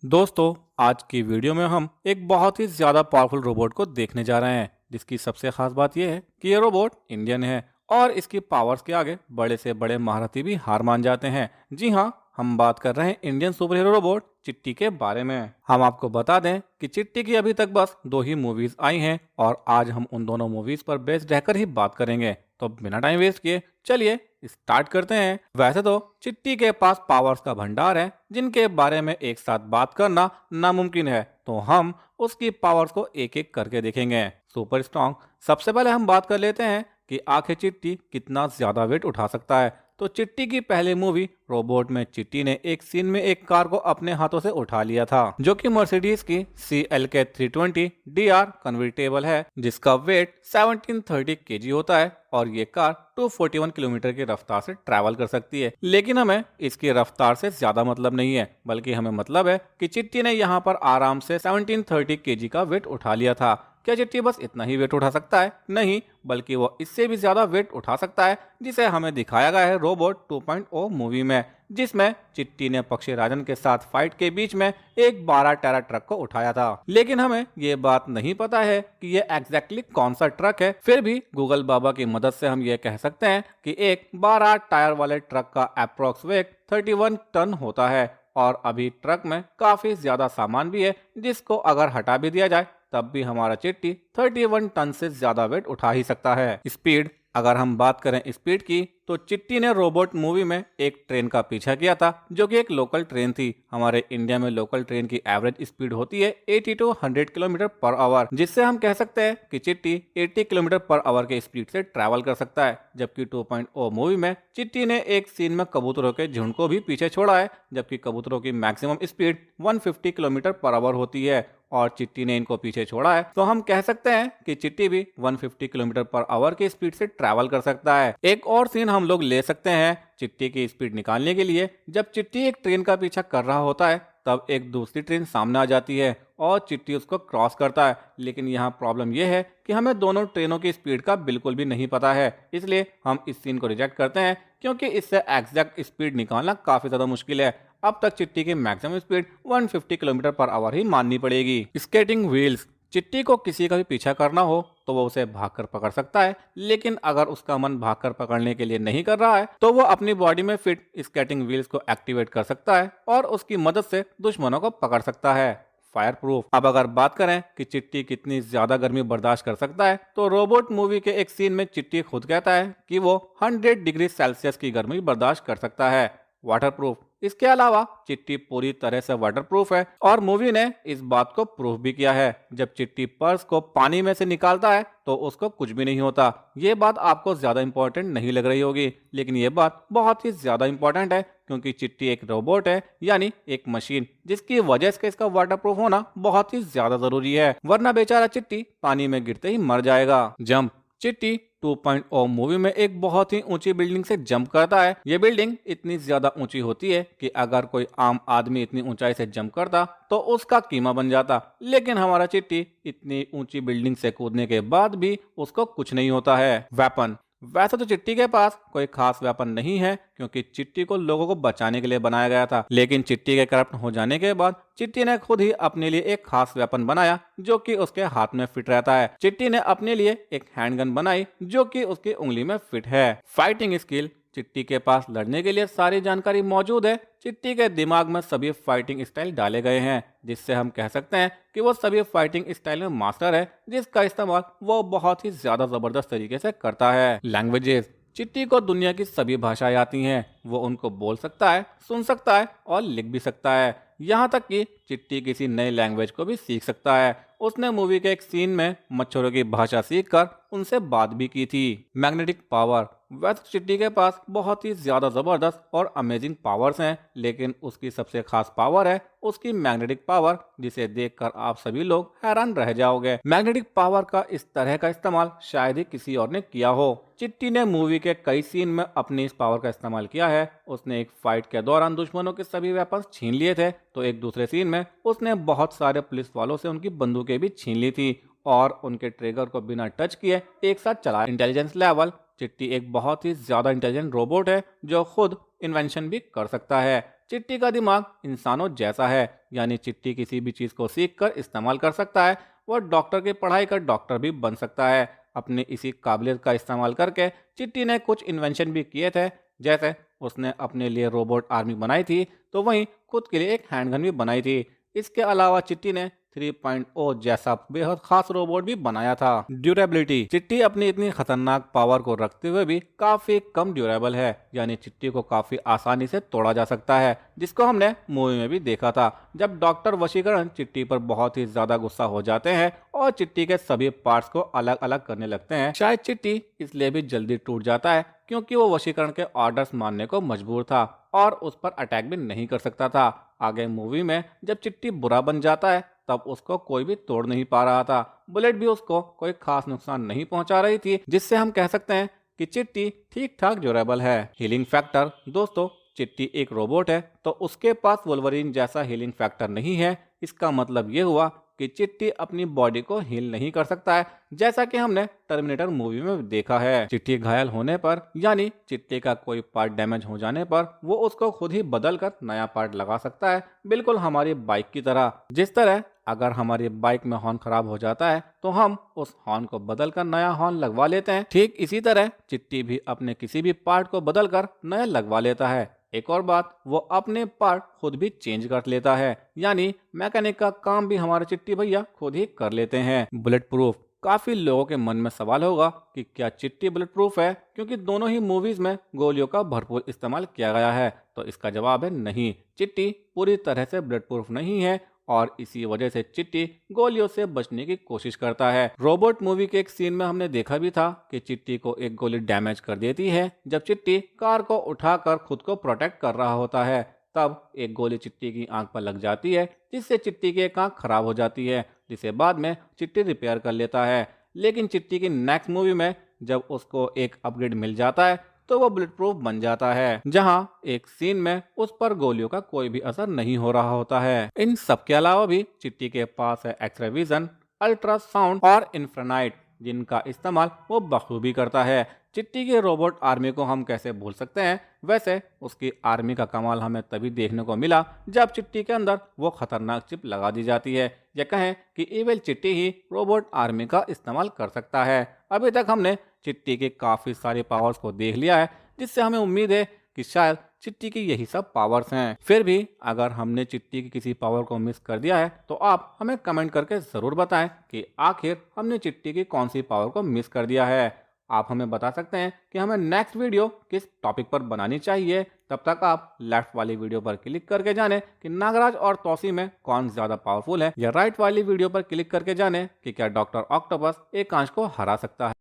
दोस्तों, आज की वीडियो में हम एक बहुत ही ज़्यादा पावरफुल रोबोट को देखने जा रहे हैं, जिसकी सबसे खास बात यह है कि ये रोबोट इंडियन है और इसकी पावर्स के आगे बड़े से बड़े महारथी भी हार मान जाते हैं। जी हाँ, हम बात कर रहे हैं इंडियन सुपर हीरो रोबोट चिट्टी के बारे में। हम आपको बता दें कि चिट्टी की अभी तक बस 2 ही मूवीज आई हैं और आज हम उन दोनों मूवीज पर बेस्ड रहकर ही बात करेंगे। तो बिना टाइम वेस्ट किए चलिए स्टार्ट करते हैं। वैसे तो चिट्टी के पास पावर्स का भंडार है, जिनके बारे में एक साथ बात करना नामुमकिन है, तो हम उसकी पावर्स को एक एक करके देखेंगे। Super strong. सबसे पहले हम बात कर लेते हैं कि आखिर चिट्टी कितना ज्यादा वेट उठा सकता है। तो चिट्टी की पहली मूवी रोबोट में चिट्टी ने एक सीन में एक कार को अपने हाथों से उठा लिया था, जो कि मर्सिडीज की CLK 320 DR कन्वर्टेबल है, जिसका वेट 1730 kg होता है और ये कार 241 किलोमीटर की रफ्तार से ट्रैवल कर सकती है। लेकिन हमें इसकी रफ्तार से ज्यादा मतलब नहीं है, बल्कि हमें मतलब है कि चिट्टी ने यहाँ पर आराम से 1730 kg का वेट उठा लिया था। क्या चिट्टी बस इतना ही वेट उठा सकता है? नहीं, बल्कि वो इससे भी ज्यादा वेट उठा सकता है, जिसे हमें दिखाया गया है रोबोट 2.0 मूवी में, जिसमें चिट्टी ने पक्षी राजन के साथ फाइट के बीच में एक 12 टायरा ट्रक को उठाया था। लेकिन हमें ये बात नहीं पता है कि ये एग्जैक्टली कौन सा ट्रक है। फिर भी गूगल बाबा की मदद से हम ये कह सकते हैं कि एक 12 टायर वाले ट्रक का अप्रोक्स वेट 31 टन होता है और अभी ट्रक में काफी ज्यादा सामान भी है, जिसको अगर हटा भी दिया जाए तब भी हमारा चिट्टी 31 टन से ज्यादा वेट उठा ही सकता है। स्पीड। अगर हम बात करें स्पीड की, तो चिट्टी ने रोबोट मूवी में एक ट्रेन का पीछा किया था, जो कि एक लोकल ट्रेन थी। हमारे इंडिया में लोकल ट्रेन की एवरेज स्पीड होती है 80 to 100 किलोमीटर पर आवर, जिससे हम कह सकते हैं कि चिट्टी 80 किलोमीटर पर आवर के स्पीड से ट्रैवल कर सकता है। जबकि 2.0 मूवी में चिट्टी ने एक सीन में कबूतरों के झुंड को भी पीछे छोड़ा है, जबकि कबूतरों की maximum speed 150 kilometre per our होती है और चिट्टी ने इनको पीछे छोड़ा है, तो हम कह सकते हैं कि चिट्टी भी 150 किलोमीटर पर आवर की स्पीड से ट्रैवल कर सकता है। एक और सीन हम लोग ले सकते हैं चिट्टी की स्पीड निकालने के लिए। जब चिट्टी एक ट्रेन का पीछा कर रहा होता है, तब एक दूसरी ट्रेन सामने आ जाती है और चिट्टी उसको क्रॉस करता है। लेकिन यहाँ प्रॉब्लम यह है कि हमें दोनों ट्रेनों की स्पीड का बिल्कुल भी नहीं पता है, इसलिए हम इस सीन को रिजेक्ट करते हैं, क्योंकि इससे एग्जैक्ट स्पीड निकालना काफी ज्यादा मुश्किल है। अब तक चिट्टी की maximum speed 150 kilometre per hour ही माननी पड़ेगी। Skating wheels. चिट्टी को किसी का भी पीछा करना हो तो वो उसे भागकर पकड़ सकता है, लेकिन अगर उसका मन भागकर पकड़ने के लिए नहीं कर रहा है, तो वो अपनी बॉडी में फिट स्केटिंग व्हील्स को एक्टिवेट कर सकता है और उसकी मदद से दुश्मनों को पकड़ सकता है। Fire proof. अब अगर बात करें कि चिट्टी कितनी ज्यादा गर्मी बर्दाश्त कर सकता है, तो रोबोट मूवी के एक सीन में चिट्टी खुद कहता है कि वो 100 डिग्री सेल्सियस की गर्मी बर्दाश्त कर सकता है। Water proof. इसके अलावा चिट्टी पूरी तरह से वाटर प्रूफ है और मूवी ने इस बात को प्रूफ भी किया है। जब चिट्टी पर्स को पानी में से निकालता है तो उसको कुछ भी नहीं होता। ये बात आपको ज्यादा इंपॉर्टेंट नहीं लग रही होगी, लेकिन ये बात बहुत ही ज्यादा इंपॉर्टेंट है, क्योंकि चिट्टी एक रोबोट है, यानी एक मशीन, जिसकी वजह से इसका वाटर प्रूफ होना बहुत ही ज्यादा जरूरी है, वरना बेचारा चिट्टी पानी में गिरते ही मर जाएगा। जंप। चिट्टी 2.0 मूवी में एक बहुत ही ऊंची बिल्डिंग से जंप करता है। ये बिल्डिंग इतनी ज्यादा ऊंची होती है कि अगर कोई आम आदमी इतनी ऊंचाई से जंप करता तो उसका कीमा बन जाता, लेकिन हमारा चिट्टी इतनी ऊंची बिल्डिंग से कूदने के बाद भी उसको कुछ नहीं होता है। वेपन। वैसे तो चिट्टी के पास कोई खास वेपन नहीं है, क्योंकि चिट्टी को लोगों को बचाने के लिए बनाया गया था, लेकिन चिट्टी के करप्ट हो जाने के बाद चिट्टी ने खुद ही अपने लिए एक खास वेपन बनाया, जो कि उसके हाथ में फिट रहता है। चिट्टी ने अपने लिए एक हैंडगन बनाई, जो कि उसकी उंगली में फिट है। Fighting skill. चिट्टी के पास लड़ने के लिए सारी जानकारी मौजूद है। चिट्टी के दिमाग में सभी फाइटिंग स्टाइल डाले गए हैं, जिससे हम कह सकते हैं कि वो सभी फाइटिंग स्टाइल में मास्टर है, जिसका इस्तेमाल वो बहुत ही ज्यादा जबरदस्त तरीके से करता है। लैंग्वेजेस। चिट्टी को दुनिया की सभी भाषाएं आती हैं। वो उनको बोल सकता है, सुन सकता है और लिख भी सकता है। यहाँ तक कि चिट्टी किसी नई लैंग्वेज को भी सीख सकता है। उसने मूवी के एक सीन में मच्छरों की भाषा सीखकर उनसे बात भी की थी। Magnetic power. वैसे चिट्टी के पास बहुत ही ज्यादा जबरदस्त और अमेजिंग पावर्स हैं, लेकिन उसकी सबसे खास पावर है उसकी मैग्नेटिक पावर, जिसे देखकर आप सभी लोग हैरान रह जाओगे। मैग्नेटिक पावर का इस तरह का इस्तेमाल शायद ही किसी और ने किया हो। चिट्टी ने मूवी के कई सीन में अपनी इस पावर का इस्तेमाल किया है। उसने एक फाइट के दौरान दुश्मनों के सभी वेपन्स छीन लिए थे, तो एक दूसरे सीन में उसने बहुत सारे पुलिस वालों से उनकी बंदूकें भी छीन ली थी और उनके ट्रिगर को बिना टच किए एक साथ चला। Intelligence level. चिट्टी एक बहुत ही ज्यादा इंटेलिजेंट रोबोट है, जो खुद इन्वेंशन भी कर सकता है। चिट्टी का दिमाग इंसानों जैसा है, यानी चिट्टी किसी भी चीज को सीख कर इस्तेमाल कर सकता है। वह डॉक्टर की पढ़ाई कर डॉक्टर भी बन सकता है। अपनी इसी काबिलियत का इस्तेमाल करके चिट्टी ने कुछ इन्वेंशन भी किए थे। जैसे उसने अपने लिए रोबोट आर्मी बनाई थी, तो वहीं खुद के लिए एक हैंडगन भी बनाई थी। इसके अलावा चिट्टी ने 3.0 जैसा बेहद खास रोबोट भी बनाया था। ड्यूरेबिलिटी, चिट्टी अपनी इतनी खतरनाक पावर को रखते हुए भी काफी कम ड्यूरेबल है, यानी चिट्टी को काफी आसानी से तोड़ा जा सकता है, जिसको हमने मूवी में भी देखा था जब डॉक्टर वशीकरण चिट्टी पर बहुत ही ज्यादा गुस्सा हो जाते हैं और चिट्टी के सभी पार्ट्स को अलग अलग करने लगते हैं। शायद चिट्टी इसलिए भी जल्दी टूट जाता है क्योंकि वो वशीकरण के ऑर्डर्स मानने को मजबूर था और उस पर अटैक भी नहीं कर सकता था। आगे मूवी में जब चिट्टी बुरा बन जाता है तब उसको कोई भी तोड़ नहीं पा रहा था। बुलेट भी उसको कोई खास नुकसान नहीं पहुंचा रही थी, जिससे हम कह सकते हैं कि चिट्टी ठीक ठाक ड्यूरेबल है। हीलिंग फैक्टर, दोस्तों चिट्टी एक रोबोट है तो उसके पास वोल्वरिन जैसा हीलिंग फैक्टर नहीं है। इसका मतलब ये हुआ कि चिट्टी अपनी बॉडी को हील नहीं कर सकता है, जैसा कि हमने टर्मिनेटर मूवी में देखा है। चिट्टी घायल होने पर, यानी चिट्टी का कोई पार्ट डैमेज हो जाने पर, वो उसको खुद ही बदल कर नया पार्ट लगा सकता है, बिल्कुल हमारी बाइक की तरह। जिस तरह अगर हमारी बाइक में हॉर्न खराब हो जाता है तो हम उस हॉर्न को बदल कर नया हॉर्न लगवा लेते हैं, ठीक इसी तरह चिट्टी भी अपने किसी भी पार्ट को बदल कर नया लगवा लेता है। एक और बात, वो अपने पार्ट खुद भी चेंज कर लेता है, यानी मैकेनिक का काम भी हमारे चिट्टी भैया खुद ही कर लेते हैं। बुलेट प्रूफ, काफी लोगों के मन में सवाल होगा कि क्या चिट्टी बुलेट प्रूफ है, क्योंकि दोनों ही मूवीज में गोलियों का भरपूर इस्तेमाल किया गया है। तो इसका जवाब है नहीं, चिट्टी पूरी तरह से बुलेट प्रूफ नहीं है और इसी वजह से चिट्टी गोलियों से बचने की कोशिश करता है। रोबोट मूवी के एक सीन में हमने देखा भी था कि चिट्टी को एक गोली डैमेज कर देती है जब चिट्टी कार को उठाकर खुद को प्रोटेक्ट कर रहा होता है। तब एक गोली चिट्टी की आंख पर लग जाती है, जिससे चिट्टी की एक आंख खराब हो जाती है, जिसे बाद में चिट्टी रिपेयर कर लेता है। लेकिन चिट्टी की नेक्स्ट मूवी में जब उसको एक अपग्रेड मिल जाता है तो वो बुलेट प्रूफ बन जाता है, जहां एक सीन में उस पर गोलियों का कोई भी असर नहीं हो रहा होता है। इन सब के अलावा भी चिट्टी के पास है एक्सरे विजन, अल्ट्रासाउंड और इन्फ्रानाइट, जिनका इस्तेमाल वो बखूबी करता है। चिट्टी के रोबोट आर्मी को हम कैसे भूल सकते हैं। वैसे उसकी आर्मी का कमाल हमें तभी देखने को मिला जब चिट्टी के अंदर वो खतरनाक चिप लगा दी जाती है, या कहें कि इविल चिट्टी ही रोबोट आर्मी का इस्तेमाल कर सकता है। अभी तक हमने चिट्टी के काफी सारे पावर्स को देख लिया है, जिससे हमें उम्मीद है कि शायद चिट्टी की यही सब पावर्स हैं। फिर भी अगर हमने चिट्टी की किसी पावर को मिस कर दिया है तो आप हमें कमेंट करके जरूर बताएं कि आखिर हमने चिट्टी की कौन सी पावर को मिस कर दिया है। आप हमें बता सकते हैं कि हमें नेक्स्ट वीडियो किस टॉपिक पर बनानी चाहिए। तब तक आप लेफ्ट वाली वीडियो पर क्लिक करके जाने कि नागराज और तौसी में कौन ज्यादा पावरफुल है, या राइट वाली वीडियो पर क्लिक करके जाने कि क्या डॉक्टर ऑक्टोपस एकांश को हरा सकता है।